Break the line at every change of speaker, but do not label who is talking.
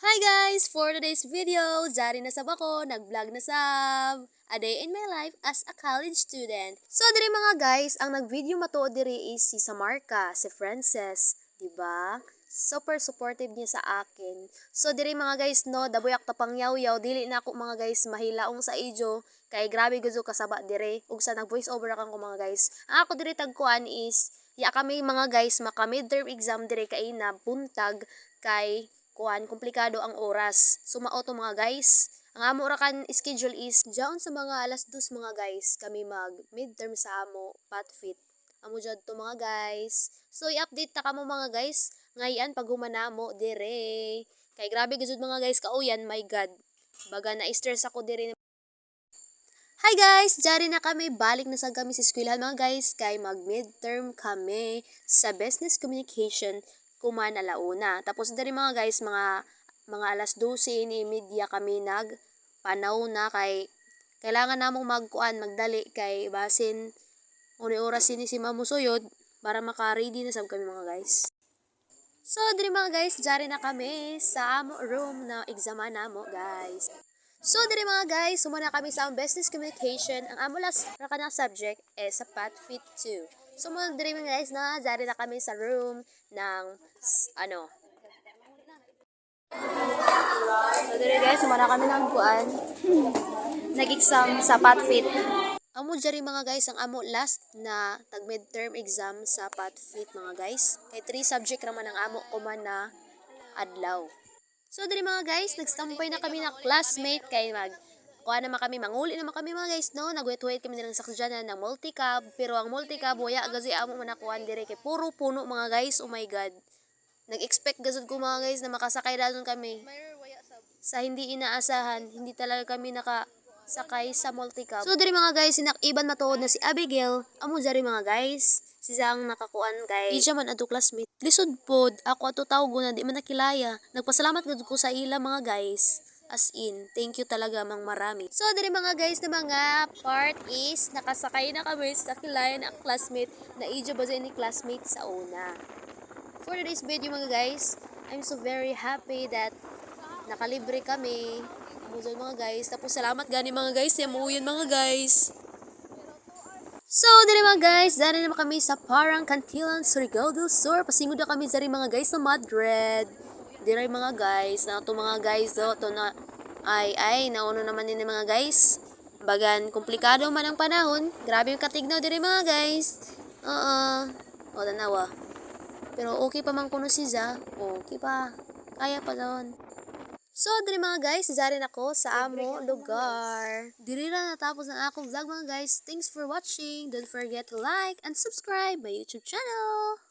Hi guys! For today's video, Jari na sab ako, nag-vlog na sab. A day in my life as a college student. So diri mga guys, ang nag-video matuod diri is si Samarka, si Frances, di ba? Super supportive niya sa akin. So diri mga guys no, dabuyak ta pang yaw-yaw, dili na ako mga guys mahilaong sa ijo kay grabe gud kasaba diri ug sa nag-voice over ako mga guys. Ang ako diri tagkuan is ya kami mga guys maka midterm exam diri kay na buntag kay kuan komplikado ang oras. Sumao to mga guys. Ang amo ra kan schedule is jaon sa mga alas 2 mga guys kami mag midterm sa amo patfit. Amo jud to mga guys. So i-update ta kamo mga guys. Ngayon pag humanamo dire. Kay grabe gud mga guys kauyan, my god. Baga na stress ako dire. Hi guys! Diyan na kami. Balik na sa kami sa eskwelahan mga guys. Kay mag-midterm kami sa Business Communication kuman alauna. Tapos dari mga guys, mga alas 12 ni media kami nagpanaw na kay kailangan namong magdali kay basin uni oras si mamusuyod para maka-ready na sab kami mga guys. So, dari mga guys, diyan na kami sa amo room na examan namo guys. So, diri mga guys, sumuna kami sa business communication. Ang amo last na kanang subject is sa Patfit 2. So, mga diri mga guys na, dari na kami sa room ng, ano. So, diri guys, sumuna kami ng kuan. Nag-exam sa Patfit. Amo diri mga guys, ang amo last na tag-midterm exam sa Patfit mga guys. Kay 3 subject naman ang amo kuman na adlaw. So, dali mga guys, nagstampay na kami na classmate kay kuha naman kami, manguli naman kami mga guys, no? Nag-wait-wait kami nilang saksayanan ng multicab, pero ang multicab, waya gazi amo manakuan dire kay puro puno mga guys, oh my god. Nag-expect gazud ko mga guys na makasakay dayon kami. Sa hindi inaasahan, hindi talaga kami nakasakay sa multicab. So, dali mga guys, iban matuod na si Abigail, amo diri mga guys. Sisang nakakuan kay di siya man ato classmate. Lisod pod, ako ato tawgo na di man nakilaya. Nagpasalamat gud ko sa ila mga guys. As in, thank you talaga mang marami. So, diri mga guys na mga part is nakasakay na kami sa kilaya na classmate na ijo ba ni classmate sa una. For today's video mga guys, I'm so very happy that nakalibre kami. Amuzon mga guys. Tapos salamat gani mga guys. Yamuyan mga guys. So, dali mga guys, dali naman kami sa Parang Cantilan, Surigao del Sur. Pasingod na kami dali mga guys sa Madrid. Dili mga guys, na to mga guys to na nauno naman din mga guys. Bagan komplikado man ang panahon. Grabe yung katignaw diri mga guys. O tanawa. Pero okay pa man kuno si Za. Okay pa. Kaya pa daw. So, diri mga guys, diri ako sa amo lugar. Diri na natapos ang akong vlog mga guys. Thanks for watching. Don't forget to like and subscribe my YouTube channel.